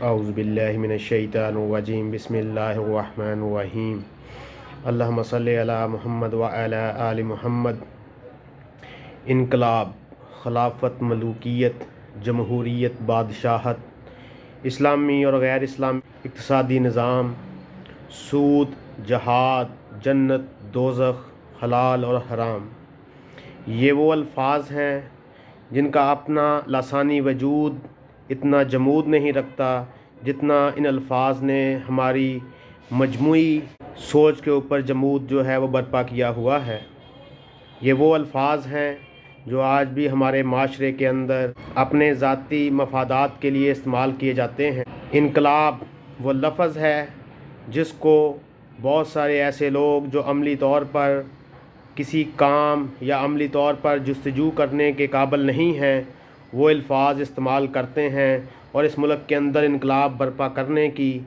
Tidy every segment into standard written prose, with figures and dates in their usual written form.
اعوذ باللہ من الشیطان الرجیم بسم اللہ الرحمن الرحیم اللہم صلی علی محمد وعلی آل محمد۔ انقلاب، خلافت، ملوکیت، جمہوریت، بادشاہت، اسلامی اور غیر اسلامی اقتصادی نظام، سود، جہاد، جنت، دوزخ، حلال اور حرام، یہ وہ الفاظ ہیں جن کا اپنا لسانی وجود اتنا جمود نہیں رکھتا جتنا ان الفاظ نے ہماری مجموعی سوچ کے اوپر جمود جو ہے وہ برپا کیا ہوا ہے۔ یہ وہ الفاظ ہیں جو آج بھی ہمارے معاشرے کے اندر اپنے ذاتی مفادات کے لیے استعمال کیے جاتے ہیں۔ انقلاب وہ لفظ ہے جس کو بہت سارے ایسے لوگ جو عملی طور پر کسی کام یا عملی طور پر جستجو کرنے کے قابل نہیں ہیں وہ الفاظ استعمال کرتے ہیں اور اس ملک کے اندر انقلاب برپا کرنے کی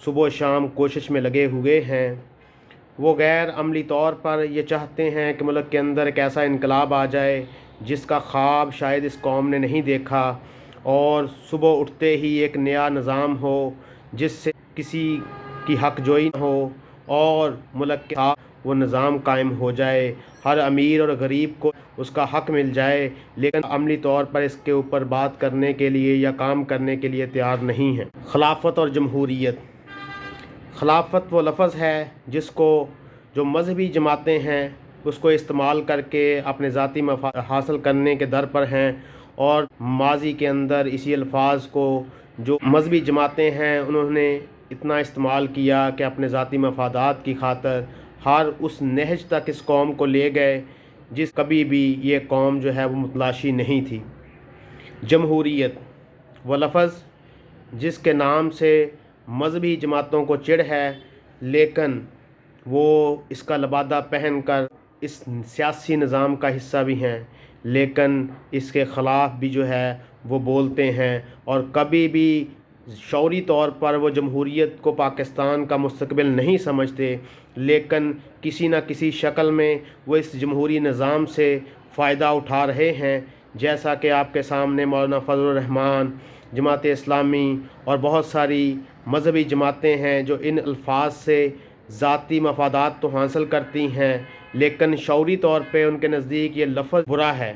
صبح و شام کوشش میں لگے ہوئے ہیں۔ وہ غیر عملی طور پر یہ چاہتے ہیں کہ ملک کے اندر ایک ایسا انقلاب آ جائے جس کا خواب شاید اس قوم نے نہیں دیکھا، اور صبح اٹھتے ہی ایک نیا نظام ہو جس سے کسی کی حق جوئی نہ ہو اور ملک کے ساتھ وہ نظام قائم ہو جائے، ہر امیر اور غریب کو اس کا حق مل جائے، لیکن عملی طور پر اس کے اوپر بات کرنے کے لیے یا کام کرنے کے لیے تیار نہیں ہیں۔ خلافت اور جمہوریت۔ خلافت وہ لفظ ہے جس کو جو مذہبی جماعتیں ہیں اس کو استعمال کر کے اپنے ذاتی مفاد حاصل کرنے کے در پر ہیں، اور ماضی کے اندر اسی الفاظ کو جو مذہبی جماعتیں ہیں انہوں نے اتنا استعمال کیا کہ اپنے ذاتی مفادات کی خاطر ہر اس نہج تک اس قوم کو لے گئے جس کبھی بھی یہ قوم جو ہے وہ متلاشی نہیں تھی۔ جمہوریت وہ لفظ جس کے نام سے مذہبی جماعتوں کو چڑ ہے، لیکن وہ اس کا لبادہ پہن کر اس سیاسی نظام کا حصہ بھی ہیں، لیکن اس کے خلاف بھی جو ہے وہ بولتے ہیں، اور کبھی بھی شعوری طور پر وہ جمہوریت کو پاکستان کا مستقبل نہیں سمجھتے، لیکن کسی نہ کسی شکل میں وہ اس جمہوری نظام سے فائدہ اٹھا رہے ہیں، جیسا کہ آپ کے سامنے مولانا فضل الرحمان، جماعت اسلامی اور بہت ساری مذہبی جماعتیں ہیں جو ان الفاظ سے ذاتی مفادات تو حاصل کرتی ہیں لیکن شعوری طور پہ ان کے نزدیک یہ لفظ برا ہے۔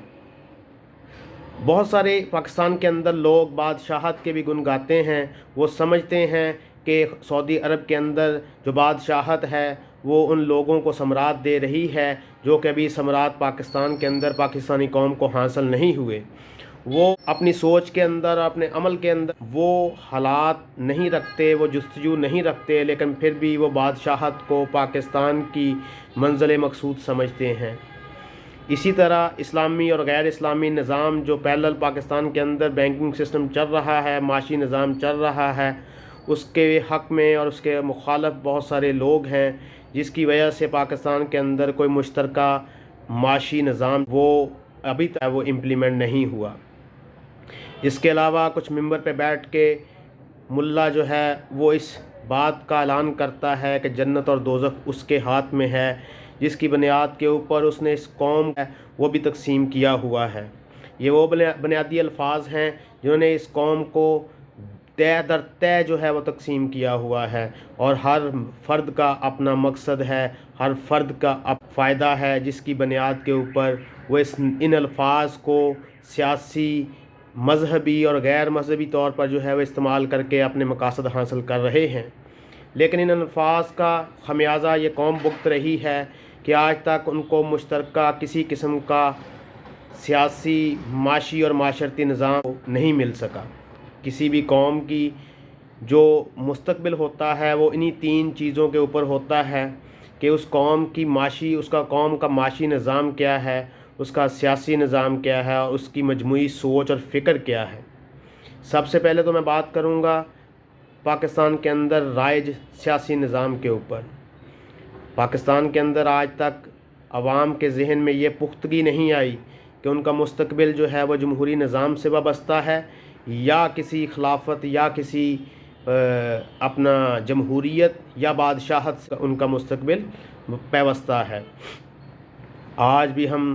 بہت سارے پاکستان کے اندر لوگ بادشاہت کے بھی گن گاتے ہیں، وہ سمجھتے ہیں کہ سعودی عرب کے اندر جو بادشاہت ہے وہ ان لوگوں کو ثمرات دے رہی ہے جو کہ ابھی ثمرات پاکستان کے اندر پاکستانی قوم کو حاصل نہیں ہوئے۔ وہ اپنی سوچ کے اندر، اپنے عمل کے اندر وہ حالات نہیں رکھتے، وہ جستجو نہیں رکھتے، لیکن پھر بھی وہ بادشاہت کو پاکستان کی منزل مقصود سمجھتے ہیں۔ اسی طرح اسلامی اور غیر اسلامی نظام جو پیرلل پاکستان کے اندر بینکنگ سسٹم چل رہا ہے، معاشی نظام چل رہا ہے، اس کے حق میں اور اس کے مخالف بہت سارے لوگ ہیں، جس کی وجہ سے پاکستان کے اندر کوئی مشترکہ معاشی نظام وہ ابھی تک وہ امپلیمنٹ نہیں ہوا۔ اس کے علاوہ کچھ ممبر پہ بیٹھ کے ملا جو ہے وہ اس بات کا اعلان کرتا ہے کہ جنت اور دوزخ اس کے ہاتھ میں ہے، جس کی بنیاد کے اوپر اس نے اس قوم وہ بھی تقسیم کیا ہوا ہے۔ یہ وہ بنیادی الفاظ ہیں جنہوں نے اس قوم کو طے در طے جو ہے وہ تقسیم کیا ہوا ہے، اور ہر فرد کا اپنا مقصد ہے، ہر فرد کا فائدہ ہے، جس کی بنیاد کے اوپر وہ ان الفاظ کو سیاسی، مذہبی اور غیر مذہبی طور پر جو ہے وہ استعمال کر کے اپنے مقاصد حاصل کر رہے ہیں۔ لیکن ان الفاظ کا خمیازہ یہ قوم بھگت رہی ہے کہ آج تک ان کو مشترکہ کسی قسم کا سیاسی، معاشی اور معاشرتی نظام نہیں مل سکا۔ کسی بھی قوم کی جو مستقبل ہوتا ہے وہ انہی تین چیزوں کے اوپر ہوتا ہے کہ اس قوم کی معاشی، اس کا قوم کا معاشی نظام کیا ہے، اس کا سیاسی نظام کیا ہے، اور اس کی مجموعی سوچ اور فکر کیا ہے۔ سب سے پہلے تو میں بات کروں گا پاکستان کے اندر رائج سیاسی نظام کے اوپر۔ پاکستان کے اندر آج تک عوام کے ذہن میں یہ پختگی نہیں آئی کہ ان کا مستقبل جو ہے وہ جمہوری نظام سے وابستہ ہے یا کسی خلافت یا کسی اپنا جمہوریت یا بادشاہت سے ان کا مستقبل پیوستہ ہے۔ آج بھی ہم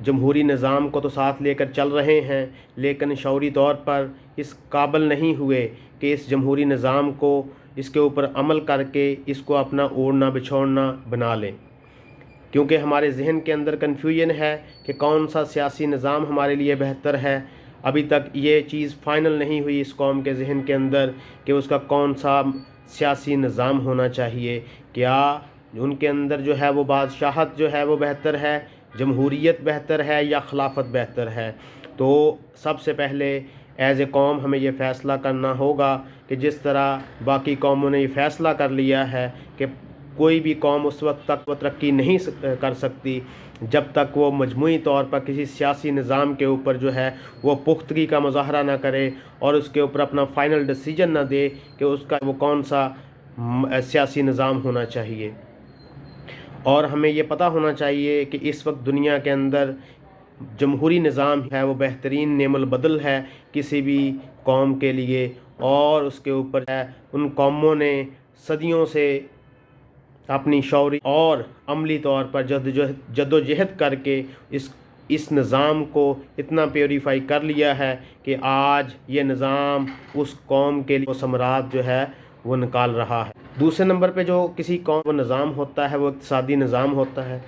جمہوری نظام کو تو ساتھ لے کر چل رہے ہیں، لیکن شعوری طور پر اس قابل نہیں ہوئے کہ اس جمہوری نظام کو اس کے اوپر عمل کر کے اس کو اپنا اوڑھنا بچھوڑنا بنا لیں، کیونکہ ہمارے ذہن کے اندر کنفیوژن ہے کہ کون سا سیاسی نظام ہمارے لیے بہتر ہے۔ ابھی تک یہ چیز فائنل نہیں ہوئی اس قوم کے ذہن کے اندر کہ اس کا کون سا سیاسی نظام ہونا چاہیے۔ کیا ان کے اندر جو ہے وہ بادشاہت جو ہے وہ بہتر ہے، جمہوریت بہتر ہے یا خلافت بہتر ہے؟ تو سب سے پہلے ایز اے قوم ہمیں یہ فیصلہ کرنا ہوگا کہ جس طرح باقی قوموں نے یہ فیصلہ کر لیا ہے کہ کوئی بھی قوم اس وقت تک وہ ترقی نہیں کر سکتی جب تک وہ مجموعی طور پر کسی سیاسی نظام کے اوپر جو ہے وہ پختگی کا مظاہرہ نہ کرے اور اس کے اوپر اپنا فائنل ڈیسیجن نہ دے کہ اس کا وہ کون سا سیاسی نظام ہونا چاہیے۔ اور ہمیں یہ پتہ ہونا چاہیے کہ اس وقت دنیا کے اندر جمہوری نظام ہے وہ بہترین نعم البدل ہے کسی بھی قوم کے لیے، اور اس کے اوپر ہے ان قوموں نے صدیوں سے اپنی شعوری اور عملی طور پر جد و جہد کر کے اس نظام کو اتنا پیوریفائی کر لیا ہے کہ آج یہ نظام اس قوم کے لیے ثمرات جو ہے وہ نکال رہا ہے۔ دوسرے نمبر پہ جو کسی قوم کا نظام ہوتا ہے وہ اقتصادی نظام ہوتا ہے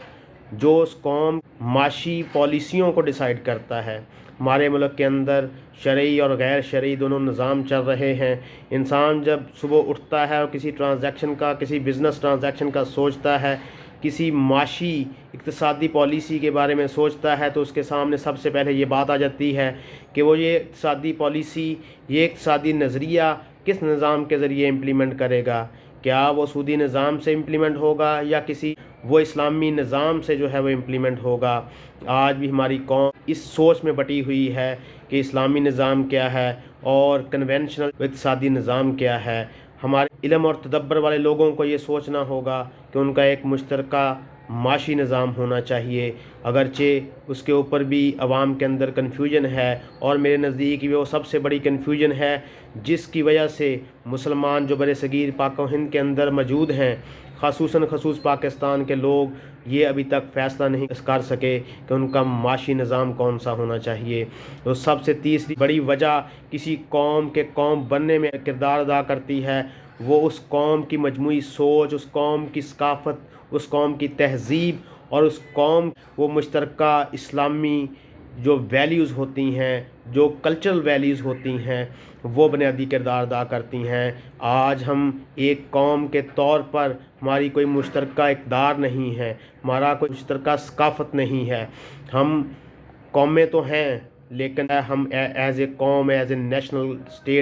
جو اس قوم معاشی پالیسیوں کو ڈیسائیڈ کرتا ہے۔ ہمارے ملک کے اندر شرعی اور غیر شرعی دونوں نظام چل رہے ہیں۔ انسان جب صبح اٹھتا ہے اور کسی ٹرانزیکشن کا، کسی بزنس ٹرانزیکشن کا سوچتا ہے، کسی معاشی اقتصادی پالیسی کے بارے میں سوچتا ہے، تو اس کے سامنے سب سے پہلے یہ بات آ جاتی ہے کہ وہ یہ اقتصادی پالیسی، یہ اقتصادی نظریہ کس نظام کے ذریعے امپلیمنٹ کرے گا؟ کیا وہ سودی نظام سے امپلیمنٹ ہوگا یا کسی وہ اسلامی نظام سے جو ہے وہ امپلیمنٹ ہوگا؟ آج بھی ہماری قوم اس سوچ میں بٹی ہوئی ہے کہ اسلامی نظام کیا ہے اور کنونشنل اقتصادی نظام کیا ہے۔ ہمارے علم اور تدبر والے لوگوں کو یہ سوچنا ہوگا کہ ان کا ایک مشترکہ معاشی نظام ہونا چاہیے، اگرچہ اس کے اوپر بھی عوام کے اندر کنفیوژن ہے، اور میرے نزدیک وہ سب سے بڑی کنفیوژن ہے جس کی وجہ سے مسلمان جو بر صغیر پاک و ہند کے اندر موجود ہیں، خصوص پاکستان کے لوگ یہ ابھی تک فیصلہ نہیں کر سکے کہ ان کا معاشی نظام کون سا ہونا چاہیے۔ تو سب سے تیسری بڑی وجہ کسی قوم کے قوم بننے میں کردار ادا کرتی ہے وہ اس قوم کی مجموعی سوچ، اس قوم کی ثقافت، اس قوم کی تہذیب اور اس قوم وہ مشترکہ اسلامی جو ویلیوز ہوتی ہیں، جو کلچرل ویلیوز ہوتی ہیں، وہ بنیادی کردار ادا کرتی ہیں۔ آج ہم ایک قوم کے طور پر ہماری کوئی مشترکہ اقدار نہیں ہے، ہمارا کوئی مشترکہ ثقافت نہیں ہے۔ ہم قومیں تو ہیں لیکن ہم ایز اے قوم، ایز اے نیشنل اسٹیٹ